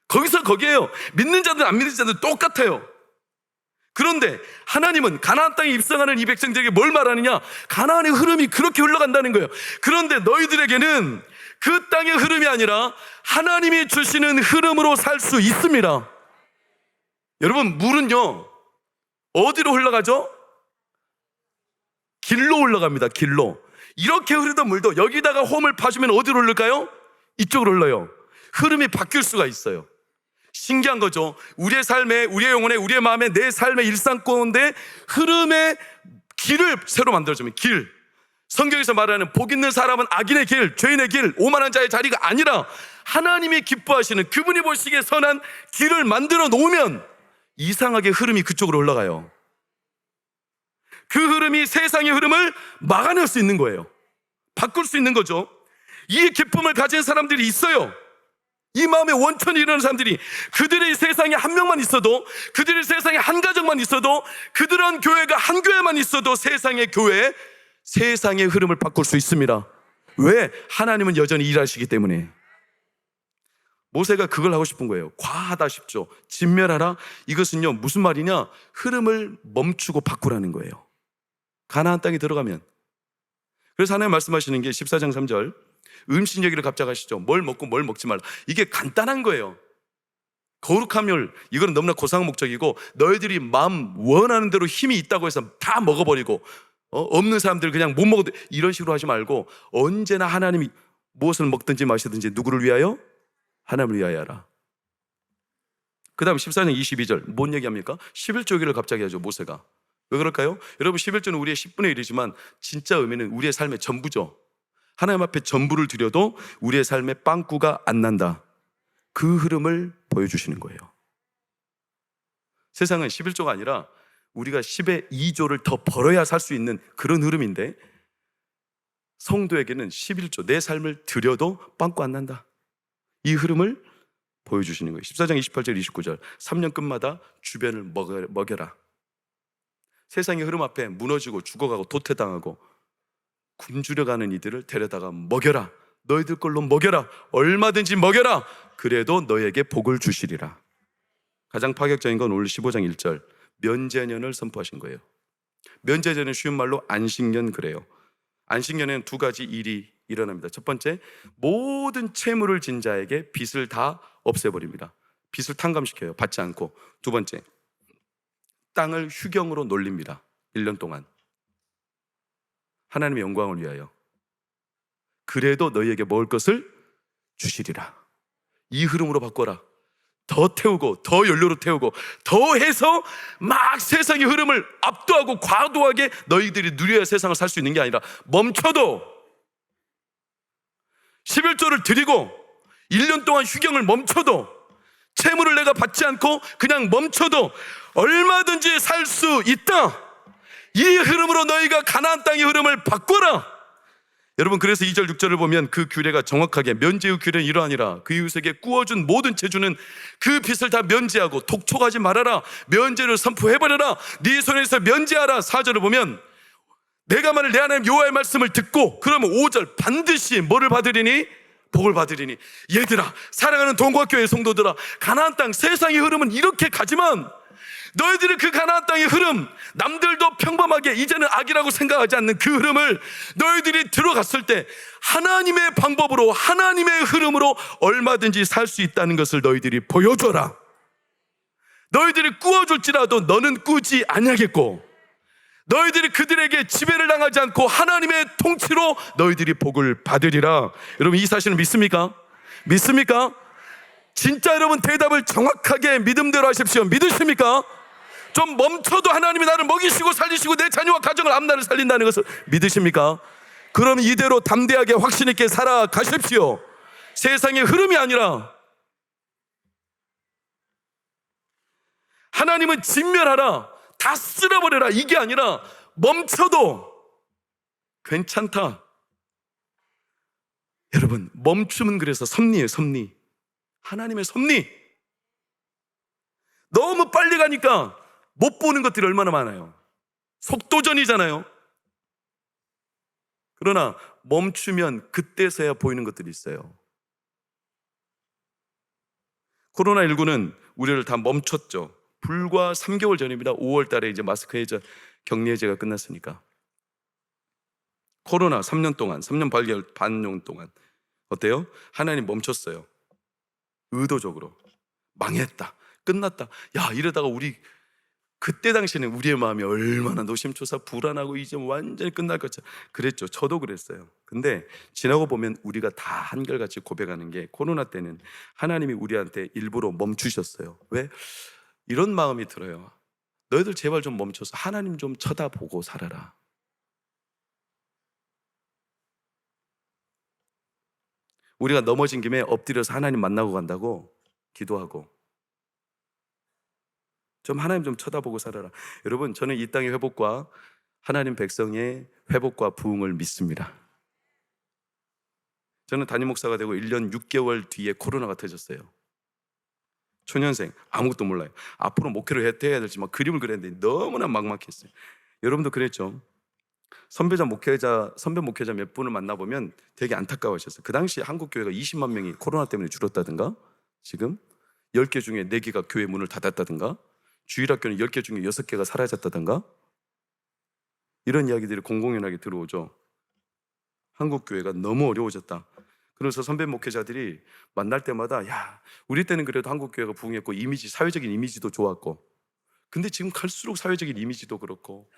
거기서 거기에요. 믿는 자들 안 믿는 자들 똑같아요. 그런데 하나님은 가나안 땅에 입성하는 이 백성들에게 뭘 말하느냐? 가나안의 흐름이 그렇게 흘러간다는 거예요. 그런데 너희들에게는 그 땅의 흐름이 아니라 하나님이 주시는 흐름으로 살 수 있습니다. 여러분, 물은요 어디로 흘러가죠? 길로 흘러갑니다. 길로. 이렇게 흐르던 물도 여기다가 홈을 파주면 어디로 흘러가요? 이쪽으로 흘러요. 흐름이 바뀔 수가 있어요. 신기한 거죠. 우리의 삶에, 우리의 영혼에, 우리의 마음에, 내 삶의 일상 가운데 흐름의 길을 새로 만들어주면 길. 성경에서 말하는 복 있는 사람은 악인의 길, 죄인의 길, 오만한 자의 자리가 아니라 하나님이 기뻐하시는 그분이 보시기에 선한 길을 만들어 놓으면 이상하게 흐름이 그쪽으로 흘러가요. 그 흐름이 세상의 흐름을 막아낼 수 있는 거예요. 바꿀 수 있는 거죠. 이 기쁨을 가진 사람들이 있어요. 이 마음의 원천이 일어나는 사람들이, 그들의 세상에 한 명만 있어도, 그들의 세상에 한 가정만 있어도, 그들은 교회가 한 교회만 있어도 세상의 교회, 세상의 흐름을 바꿀 수 있습니다. 왜? 하나님은 여전히 일하시기 때문에. 모세가 그걸 하고 싶은 거예요. 과하다 싶죠. 진멸하라. 이것은요 무슨 말이냐? 흐름을 멈추고 바꾸라는 거예요. 가나안 땅에 들어가면. 그래서 하나님 말씀하시는 게 14장 3절, 음식 얘기를 갑자기 하시죠. 뭘 먹고 뭘 먹지 말라. 이게 간단한 거예요. 거룩한 멸, 이거는 너무나 고상한 목적이고, 너희들이 마음 원하는 대로 힘이 있다고 해서 다 먹어버리고 없는 사람들 그냥 못 먹어도, 이런 식으로 하지 말고 언제나 하나님이 무엇을 먹든지 마시든지 누구를 위하여? 하나님을 위하여 하라. 그 다음 14장 22절 뭔 얘기합니까? 11조기를 갑자기 하죠. 모세가. 왜 그럴까요? 여러분, 11조는 우리의 10분의 1이지만 진짜 의미는 우리의 삶의 전부죠. 하나님 앞에 전부를 드려도 우리의 삶에 빵꾸가 안 난다. 그 흐름을 보여주시는 거예요. 세상은 11조가 아니라 우리가 10의 2조를 더 벌어야 살 수 있는 그런 흐름인데, 성도에게는 11조, 내 삶을 드려도 빵꾸 안 난다. 이 흐름을 보여주시는 거예요. 14장 28절 29절 3년 끝마다 주변을 먹여라. 세상의 흐름 앞에 무너지고 죽어가고 도태당하고 굶주려가는 이들을 데려다가 먹여라. 너희들 걸로 먹여라. 얼마든지 먹여라. 그래도 너에게 복을 주시리라. 가장 파격적인 건 오늘 15장 1절 면제년을 선포하신 거예요. 면제년은 쉬운 말로 안식년 그래요. 안식년에는 두 가지 일이 일어납니다. 첫 번째, 모든 채무를 진 자에게 빚을 다 없애버립니다. 빚을 탕감시켜요. 받지 않고. 두 번째, 땅을 휴경으로 놀립니다. 1년 동안. 하나님의 영광을 위하여. 그래도 너희에게 먹을 것을 주시리라. 이 흐름으로 바꿔라. 더 태우고 더 연료로 태우고 더 해서 막 세상의 흐름을 압도하고 과도하게 너희들이 누려야 세상을 살 수 있는 게 아니라, 멈춰도 11조를 드리고 1년 동안 휴경을 멈춰도, 채무를 내가 받지 않고 그냥 멈춰도 얼마든지 살 수 있다. 이 흐름으로 너희가 가나안 땅의 흐름을 바꿔라. 여러분, 그래서 2절 6절을 보면 그 규례가 정확하게, 면제의 규례는 이러하니라. 그 이웃에게 꾸어준 모든 재주는 그 빚을 다 면제하고 독촉하지 말아라. 면제를 선포해버려라. 네 손에서 면제하라. 4절을 보면 내가 만일 내 하나님 여호와의 말씀을 듣고, 그러면 5절 반드시 뭐를 받으리니? 복을 받으리니. 얘들아, 사랑하는 동국교회 성도들아, 가나안 땅 세상의 흐름은 이렇게 가지만 너희들이 그 가나안 땅의 흐름, 남들도 평범하게 이제는 악이라고 생각하지 않는 그 흐름을 너희들이 들어갔을 때 하나님의 방법으로, 하나님의 흐름으로 얼마든지 살 수 있다는 것을 너희들이 보여줘라. 너희들이 꾸어줄지라도 너는 꾸지 아니하겠고, 너희들이 그들에게 지배를 당하지 않고 하나님의 통치로 너희들이 복을 받으리라. 여러분, 이 사실을 믿습니까? 믿습니까? 진짜 여러분, 대답을 정확하게 믿음대로 하십시오. 믿으십니까? 좀 멈춰도 하나님이 나를 먹이시고 살리시고 내 자녀와 가정을 앞날을 살린다는 것을 믿으십니까? 그럼 이대로 담대하게 확신 있게 살아가십시오. 세상의 흐름이 아니라 하나님은 진멸하라, 다 쓸어버려라, 이게 아니라 멈춰도 괜찮다. 여러분, 멈춤은 그래서 섭리예요. 섭리. 하나님의 섭리. 너무 빨리 가니까 못 보는 것들이 얼마나 많아요. 속도전이잖아요. 그러나 멈추면 그때서야 보이는 것들이 있어요. 코로나19는 우리를 다 멈췄죠. 불과 3개월 전입니다. 5월 달에 이제 마스크 해제, 격리 해제가 끝났으니까. 코로나 3년 동안, 3년 반년 동안 어때요? 하나님 멈췄어요. 의도적으로. 망했다, 끝났다. 야, 이러다가 우리 그때 당시에는 우리의 마음이 얼마나 노심초사 불안하고 이제 완전히 끝날 것처럼 그랬죠. 저도 그랬어요. 근데 지나고 보면 우리가 다 한결같이 고백하는 게, 코로나 때는 하나님이 우리한테 일부러 멈추셨어요. 왜? 이런 마음이 들어요. 너희들 제발 좀 멈춰서 하나님 좀 쳐다보고 살아라. 우리가 넘어진 김에 엎드려서 하나님 만나고 간다고 기도하고, 좀 하나님 좀 쳐다보고 살아라. 여러분, 저는 이 땅의 회복과 하나님 백성의 회복과 부흥을 믿습니다. 저는 담임 목사가 되고 1년 6개월 뒤에 코로나가 터졌어요. 초년생, 아무것도 몰라요. 앞으로 목회를 해야 될지 막 그림을 그렸는데 너무나 막막했어요. 여러분도 그랬죠? 선배 목회자 몇 분을 만나보면 되게 안타까워하셨어요. 그 당시 한국교회가 20만 명이 코로나 때문에 줄었다든가, 지금 10개 중에 4개가 교회 문을 닫았다든가, 주일학교는 10개 중에 6개가 사라졌다든가, 이런 이야기들이 공공연하게 들어오죠. 한국교회가 너무 어려워졌다. 그래서 선배 목회자들이 만날 때마다, 야, 우리 때는 그래도 한국교회가 부흥했고 사회적인 이미지도 좋았고, 근데 지금 갈수록 사회적인 이미지도 그렇고,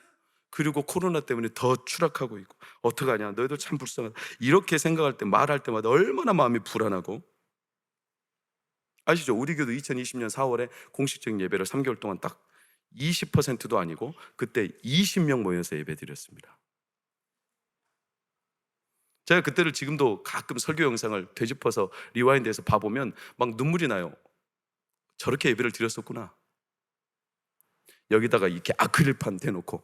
그리고 코로나 때문에 더 추락하고 있고, 어떡하냐, 너희들 참 불쌍하다, 이렇게 생각할 때, 말할 때마다 얼마나 마음이 불안하고. 아시죠? 우리 교도 2020년 4월에 공식적인 예배를 3개월 동안 딱 20%도 아니고 그때 20명 모여서 예배 드렸습니다. 제가 그때를 지금도 가끔 설교 영상을 되짚어서 리와인드해서 봐보면 막 눈물이 나요. 저렇게 예배를 드렸었구나. 여기다가 이렇게 아크릴판 대놓고.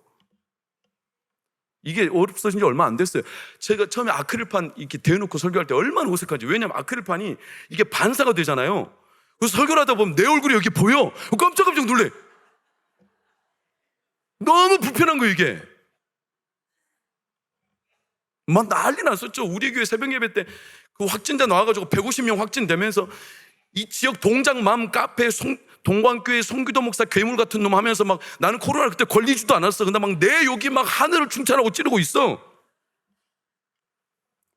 이게 없어진 지 얼마 안 됐어요. 제가 처음에 아크릴판 이렇게 대놓고 설교할 때 얼마나 어색한지. 왜냐면 아크릴판이 이게 반사가 되잖아요. 그래서 설교를 하다 보면 내 얼굴이 여기 보여. 깜짝깜짝 놀래. 너무 불편한 거예요, 이게. 막 난리 났었죠. 우리 교회 새벽 예배 때 그 확진자 나와가지고 150명 확진되면서 이 지역 동장맘 카페 동광교회 송기도 목사 괴물 같은 놈 하면서 막, 나는 코로나 그때 걸리지도 않았어. 근데 막 내 여기 막 하늘을 충찬하고 찌르고 있어.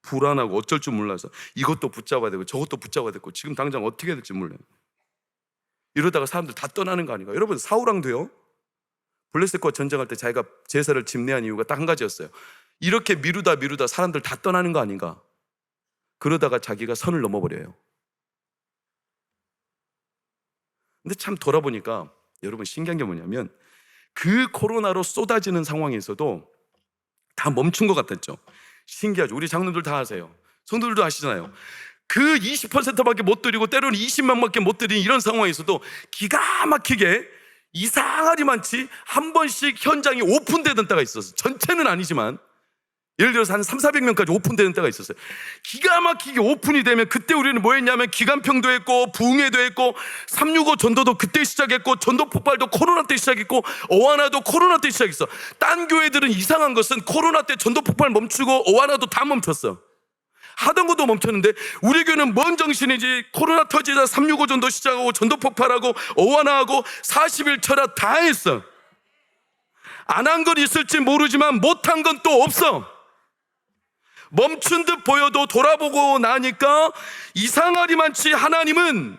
불안하고 어쩔 줄 몰라서 이것도 붙잡아야 되고 저것도 붙잡아야 되고 지금 당장 어떻게 해야 될지 몰라요. 이러다가 사람들 다 떠나는 거 아닌가. 여러분, 사울왕도요, 블레셋과 전쟁할 때 자기가 제사를 집례한 이유가 딱 한 가지였어요. 이렇게 미루다 사람들 다 떠나는 거 아닌가. 그러다가 자기가 선을 넘어버려요. 근데 참 돌아보니까 여러분, 신기한 게 뭐냐면 그 코로나로 쏟아지는 상황에서도 다 멈춘 것 같았죠. 신기하죠. 우리 장로들 다 아세요. 성도들도 아시잖아요. 그 20%밖에 못 드리고 때로는 20만밖에 못 드린 이런 상황에서도 기가 막히게 이상하리 많지 한 번씩 현장이 오픈되던 때가 있었어요. 전체는 아니지만 예를 들어서 한 300~400명까지 오픈되는 때가 있었어요. 기가 막히게 오픈이 되면 그때 우리는 뭐 했냐면 기간평도 했고 부흥회도 했고 365 전도도 그때 시작했고 전도 폭발도 코로나 때 시작했고 어와나도 코로나 때 시작했어. 딴 교회들은 이상한 것은 코로나 때 전도 폭발 멈추고 어와나도 다 멈췄어. 하던 것도 멈췄는데 우리 교회는 뭔 정신이지. 코로나 터지자 365 전도 시작하고 전도 폭발하고 어와나하고 40일 철학 다 했어. 안 한 건 있을지 모르지만 못한 건 또 없어. 멈춘 듯 보여도 돌아보고 나니까 이상하리만치 하나님은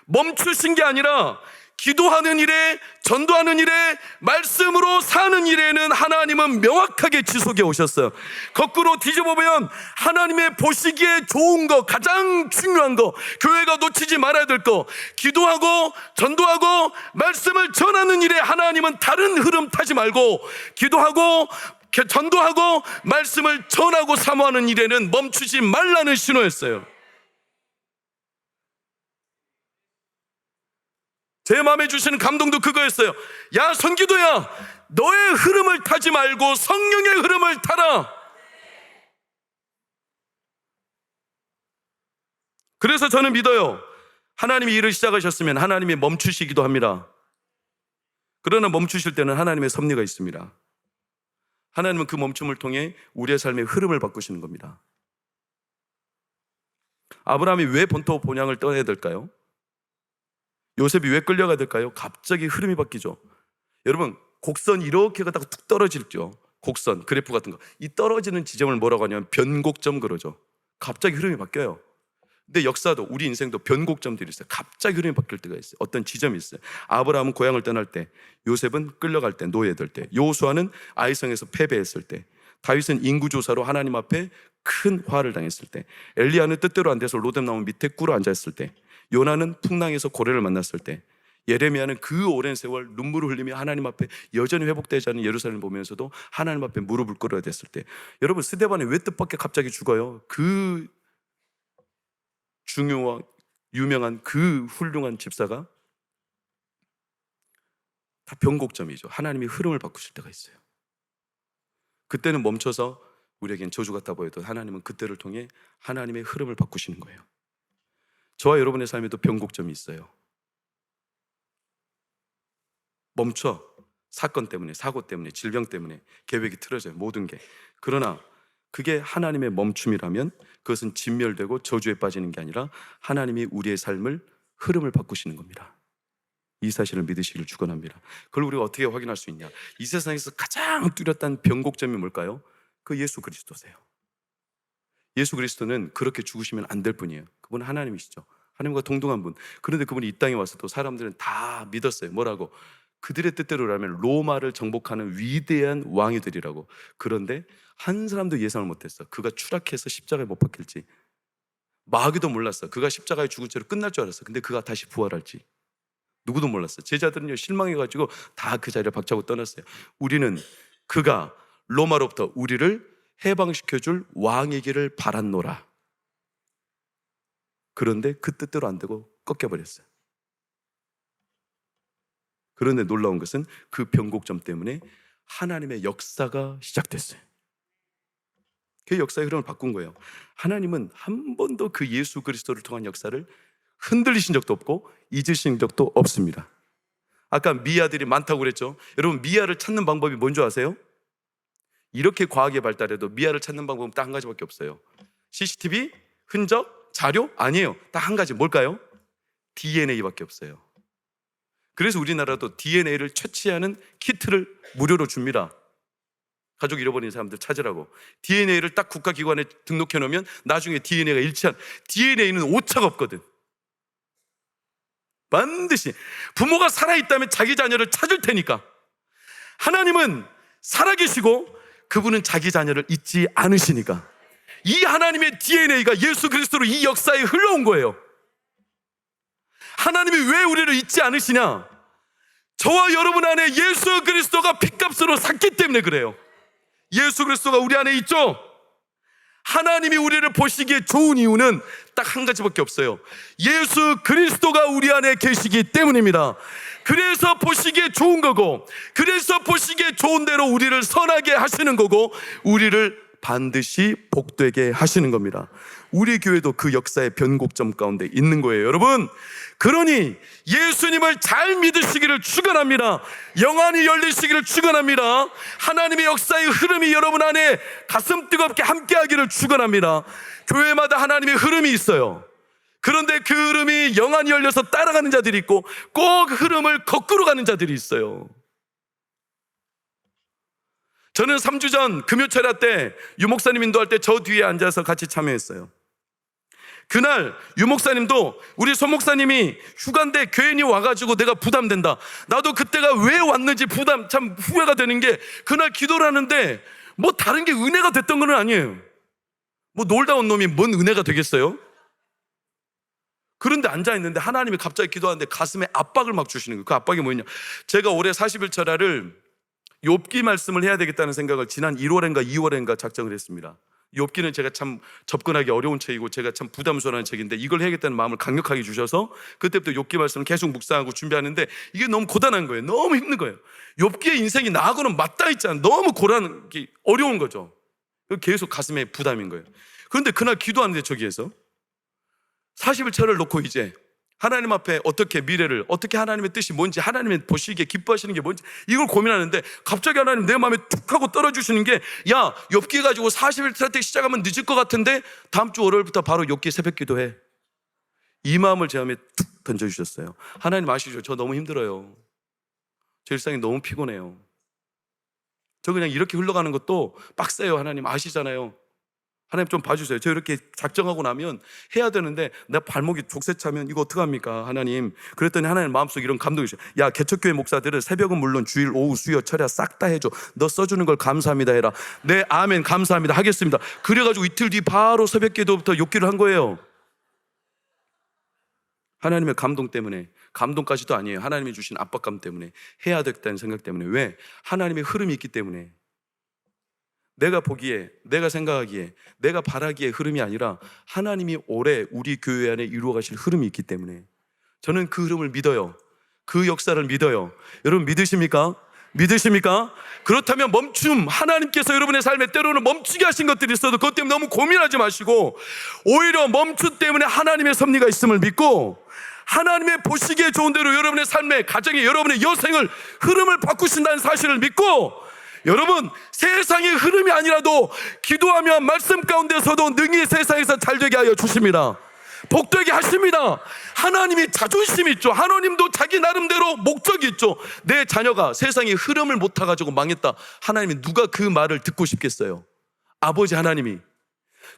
멈추신 게 아니라 기도하는 일에, 전도하는 일에, 말씀으로 사는 일에는 하나님은 명확하게 지속해 오셨어요. 거꾸로 뒤집어보면 하나님의 보시기에 좋은 거, 가장 중요한 거, 교회가 놓치지 말아야 될 거, 기도하고 전도하고 말씀을 전하는 일에 하나님은 다른 흐름 타지 말고 기도하고 전도하고 말씀을 전하고 사모하는 일에는 멈추지 말라는 신호였어요. 제 마음에 주시는 감동도 그거였어요. 야, 선기도야, 너의 흐름을 타지 말고 성령의 흐름을 타라. 그래서 저는 믿어요. 하나님이 일을 시작하셨으면 하나님이 멈추시기도 합니다. 그러나 멈추실 때는 하나님의 섭리가 있습니다. 하나님은 그 멈춤을 통해 우리의 삶의 흐름을 바꾸시는 겁니다. 아브라함이 왜 본토 본향을 떠나야 될까요? 요셉이 왜 끌려가야 될까요? 갑자기 흐름이 바뀌죠. 여러분, 곡선이 이렇게 가다가 툭 떨어지죠. 곡선, 그래프 같은 거. 이 떨어지는 지점을 뭐라고 하냐면 변곡점 그러죠. 갑자기 흐름이 바뀌어요. 근데 역사도, 우리 인생도 변곡점들이 있어요. 갑자기 흐름이 바뀔 때가 있어요. 어떤 지점이 있어요. 아브라함은 고향을 떠날 때, 요셉은 끌려갈 때, 노예될 때, 여호수아는 아이성에서 패배했을 때, 다윗은 인구조사로 하나님 앞에 큰 화를 당했을 때, 엘리야는 뜻대로 안 돼서 로뎀나무 밑에 꿇어 앉아있을 때, 요나는 풍랑에서 고래를 만났을 때, 예레미야는 그 오랜 세월 눈물을 흘리며 하나님 앞에 여전히 회복되지 않은 예루살렘을 보면서도 하나님 앞에 무릎을 꿇어야 됐을 때, 여러분, 스데반이 왜 뜻밖의 갑자기 죽어요? 그 중요한 유명한 그 훌륭한 집사가 다 변곡점이죠. 하나님이 흐름을 바꾸실 때가 있어요. 그때는 멈춰서 우리에겐 저주 같아 보여도 하나님은 그때를 통해 하나님의 흐름을 바꾸시는 거예요. 저와 여러분의 삶에도 변곡점이 있어요. 멈춰. 사건 때문에, 사고 때문에, 질병 때문에 계획이 틀어져요. 모든 게. 그러나 그게 하나님의 멈춤이라면 그것은 진멸되고 저주에 빠지는 게 아니라 하나님이 우리의 삶을 흐름을 바꾸시는 겁니다. 이 사실을 믿으시기를 축원합니다. 그걸 우리가 어떻게 확인할 수 있냐? 이 세상에서 가장 뚜렷한 변곡점이 뭘까요? 그 예수 그리스도세요. 예수 그리스도는 그렇게 죽으시면 안 될 분이에요. 그분은 하나님이시죠. 하나님과 동등한 분. 그런데 그분이 이 땅에 와서도 사람들은 다 믿었어요. 뭐라고? 그들의 뜻대로라면 로마를 정복하는 위대한 왕이 되리라고. 그런데 한 사람도 예상을 못했어. 그가 추락해서 십자가에 못 박힐지. 마귀도 몰랐어. 그가 십자가에 죽은 채로 끝날 줄 알았어. 근데 그가 다시 부활할지 누구도 몰랐어. 제자들은요, 실망해가지고 다 그 자리를 박차고 떠났어요. 우리는 그가 로마로부터 우리를 해방시켜줄 왕이기를 바랐노라. 그런데 그 뜻대로 안 되고 꺾여버렸어요. 그런데 놀라운 것은 그 변곡점 때문에 하나님의 역사가 시작됐어요. 그 역사의 흐름을 바꾼 거예요. 하나님은 한 번도 그 예수 그리스도를 통한 역사를 흔들리신 적도 없고 잊으신 적도 없습니다. 아까 미아들이 많다고 그랬죠. 여러분, 미아를 찾는 방법이 뭔지 아세요? 이렇게 과학이 발달해도 미아를 찾는 방법은 딱 한 가지밖에 없어요. CCTV, 흔적, 자료? 아니에요. 딱 한 가지. 뭘까요? DNA밖에 없어요. 그래서 우리나라도 DNA를 채취하는 키트를 무료로 줍니다. 가족 잃어버린 사람들 찾으라고. DNA를 딱 국가기관에 등록해 놓으면 나중에 DNA가 일치한, DNA는 오차가 없거든. 반드시 부모가 살아있다면 자기 자녀를 찾을 테니까. 하나님은 살아계시고 그분은 자기 자녀를 잊지 않으시니까 이 하나님의 DNA가 예수 그리스도로 이 역사에 흘러온 거예요. 하나님이 왜 우리를 잊지 않으시냐? 저와 여러분 안에 예수 그리스도가 핏값으로 샀기 때문에 그래요. 예수 그리스도가 우리 안에 있죠? 하나님이 우리를 보시기에 좋은 이유는 딱 한 가지밖에 없어요. 예수 그리스도가 우리 안에 계시기 때문입니다. 그래서 보시기에 좋은 거고, 그래서 보시기에 좋은 대로 우리를 선하게 하시는 거고, 우리를 반드시 복되게 하시는 겁니다. 우리 교회도 그 역사의 변곡점 가운데 있는 거예요, 여러분. 그러니 예수님을 잘 믿으시기를 축원합니다. 영안이 열리시기를 축원합니다. 하나님의 역사의 흐름이 여러분 안에 가슴 뜨겁게 함께하기를 축원합니다. 교회마다 하나님의 흐름이 있어요. 그런데 그 흐름이 영안이 열려서 따라가는 자들이 있고 꼭 흐름을 거꾸로 가는 자들이 있어요. 저는 3주 전 금요철야 때 유목사님 인도할 때 저 뒤에 앉아서 같이 참여했어요. 그날 유목사님도 우리 소목사님이 휴가인데 괜히 와가지고 내가 부담된다. 나도 그때가 왜 왔는지 참 후회가 되는 게, 그날 기도를 하는데 뭐 다른 게 은혜가 됐던 건 아니에요. 뭐 놀다 온 놈이 뭔 은혜가 되겠어요? 그런데 앉아있는데 하나님이 갑자기 기도하는데 가슴에 압박을 막 주시는 거예요. 그 압박이 뭐냐? 제가 올해 40일철야를 욥기 말씀을 해야 되겠다는 생각을 지난 1월인가 2월인가 작정을 했습니다. 욥기는 제가 참 접근하기 어려운 책이고 제가 참 부담스러운 책인데 이걸 해야겠다는 마음을 강력하게 주셔서 그때부터 욥기 말씀을 계속 묵상하고 준비하는데 이게 너무 고단한 거예요. 너무 힘든 거예요. 욥기의 인생이 나하고는 맞닿아 있잖아요. 너무 고단하기 어려운 거죠. 계속 가슴에 부담인 거예요. 그런데 그날 기도하는데 저기에서 40일차를 놓고 이제 하나님 앞에 어떻게 미래를, 어떻게 하나님의 뜻이 뭔지, 하나님의 보시기에 기뻐하시는 게 뭔지 이걸 고민하는데 갑자기 하나님 내 마음에 툭 하고 떨어주시는 게, 야, 욥기 가지고 40일 때 시작하면 늦을 것 같은데 다음 주 월요일부터 바로 욥기 새벽 기도해. 이 마음을 제 마음에 툭 던져주셨어요. 하나님 아시죠? 저 너무 힘들어요. 제 일상이 너무 피곤해요. 저 그냥 이렇게 흘러가는 것도 빡세요. 하나님 아시잖아요. 하나님 좀 봐주세요. 저 이렇게 작정하고 나면 해야 되는데 내 발목이 족쇄차면 이거 어떡합니까 하나님. 그랬더니 하나님 마음속에 이런 감동이 있어요. 야, 개척교회 목사들은 새벽은 물론 주일 오후 수요 철야 싹 다 해줘. 너 써주는 걸 감사합니다 해라. 네, 아멘, 감사합니다 하겠습니다. 그래가지고 이틀 뒤 바로 새벽 기도부터 욥기를 한 거예요. 하나님의 감동 때문에, 감동까지도 아니에요. 하나님이 주신 압박감 때문에, 해야 되겠다는 생각 때문에. 왜? 하나님의 흐름이 있기 때문에. 내가 보기에, 내가 생각하기에, 내가 바라기에 흐름이 아니라 하나님이 올해 우리 교회 안에 이루어 가실 흐름이 있기 때문에 저는 그 흐름을 믿어요. 그 역사를 믿어요. 여러분 믿으십니까? 믿으십니까? 그렇다면 멈춤, 하나님께서 여러분의 삶에 때로는 멈추게 하신 것들이 있어도 그것 때문에 너무 고민하지 마시고 오히려 멈춤 때문에 하나님의 섭리가 있음을 믿고 하나님의 보시기에 좋은 대로 여러분의 삶에, 가정에, 여러분의 여생을, 흐름을 바꾸신다는 사실을 믿고, 여러분 세상의 흐름이 아니라도 기도하면 말씀 가운데서도 능히 세상에서 잘되게 하여 주십니다. 복되게 하십니다. 하나님이 자존심이 있죠. 하나님도 자기 나름대로 목적이 있죠. 내 자녀가 세상의 흐름을 못 타가지고 망했다. 하나님이 누가 그 말을 듣고 싶겠어요? 아버지 하나님이.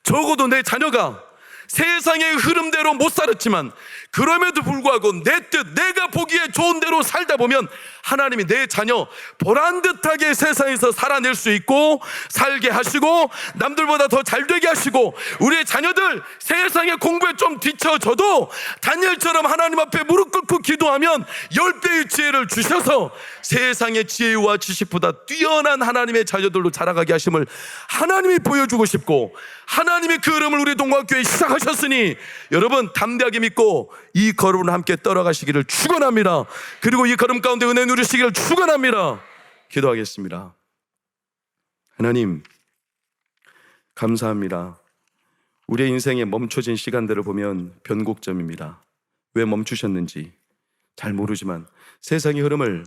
적어도 내 자녀가 세상의 흐름대로 못 살았지만 그럼에도 불구하고 내 뜻, 내가 보기에 좋은 대로 살다 보면 하나님이 내 자녀 보란듯하게 세상에서 살아낼 수 있고 살게 하시고 남들보다 더 잘되게 하시고 우리의 자녀들 세상의 공부에 좀 뒤처져도 다니엘처럼 하나님 앞에 무릎 꿇고 기도하면 10배의 지혜를 주셔서 세상의 지혜와 지식보다 뛰어난 하나님의 자녀들로 자라가게 하심을 하나님이 보여주고 싶고 하나님이 그 흐름을 우리 동광교회에 시작하셨으니 여러분 담대하게 믿고 이 걸음을 함께 따라가시기를 축원합니다. 그리고 이 걸음 가운데 은혜 누리시기를 축원합니다. 기도하겠습니다. 하나님 감사합니다. 우리의 인생에 멈춰진 시간들을 보면 변곡점입니다. 왜 멈추셨는지 잘 모르지만 세상의 흐름을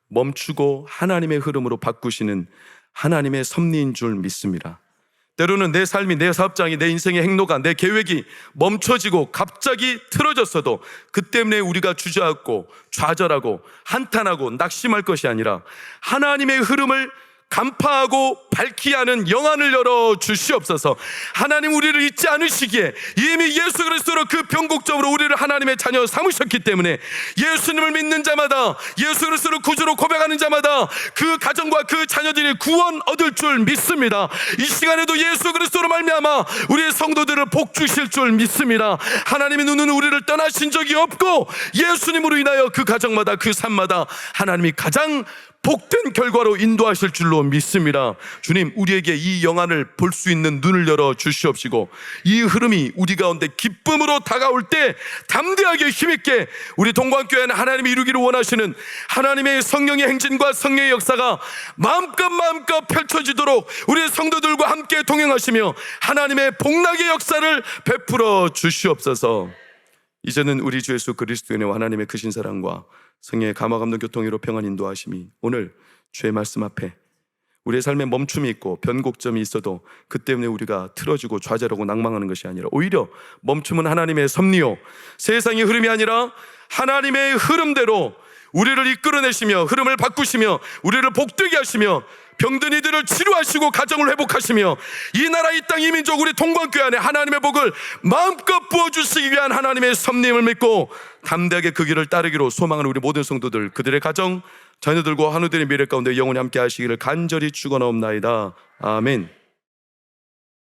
멈추고 하나님의 흐름으로 바꾸시는 하나님의 섭리인 줄 믿습니다. 때로는 내 삶이, 내 사업장이, 내 인생의 행로가, 내 계획이 멈춰지고 갑자기 틀어졌어도 그 때문에 우리가 주저앉고 좌절하고 한탄하고 낙심할 것이 아니라 하나님의 흐름을 간파하고 밝히 하는 영안을 열어 주시옵소서. 하나님 우리를 잊지 않으시기에 이미 예수 그리스도로 그 변곡점으로 우리를 하나님의 자녀 삼으셨기 때문에 예수님을 믿는 자마다, 예수 그리스도를 구주로 고백하는 자마다 그 가정과 그 자녀들이 구원 얻을 줄 믿습니다. 이 시간에도 예수 그리스도로 말미암아 우리의 성도들을 복 주실 줄 믿습니다. 하나님의 눈은 우리를 떠나신 적이 없고 예수님으로 인하여 그 가정마다, 그 삶마다 하나님이 가장 복된 결과로 인도하실 줄로 믿습니다. 주님, 우리에게 이 영안을 볼 수 있는 눈을 열어 주시옵시고 이 흐름이 우리 가운데 기쁨으로 다가올 때 담대하게 힘있게 우리 동광교회는 하나님이 이루기를 원하시는 하나님의 성령의 행진과 성령의 역사가 마음껏 펼쳐지도록 우리 성도들과 함께 동행하시며 하나님의 복락의 역사를 베풀어 주시옵소서. 이제는 우리 주 예수 그리스도의 은혜와 하나님의 크신 사랑과 성령의 감화감동 교통으로 평안 인도하심이 오늘 주의 말씀 앞에 우리의 삶에 멈춤이 있고 변곡점이 있어도 그 때문에 우리가 틀어지고 좌절하고 낭망하는 것이 아니라 오히려 멈춤은 하나님의 섭리요 세상의 흐름이 아니라 하나님의 흐름대로 우리를 이끌어내시며 흐름을 바꾸시며 우리를 복되게 하시며 병든 이들을 치료하시고 가정을 회복하시며 이 나라 이 땅 이 민족 우리 동광교회 안에 하나님의 복을 마음껏 부어주시기 위한 하나님의 섭리임을 믿고 담대하게 그 길을 따르기로 소망하는 우리 모든 성도들, 그들의 가정, 자녀들과 한우들의 미래 가운데 영원히 함께 하시기를 간절히 축원하옵나이다. 아멘.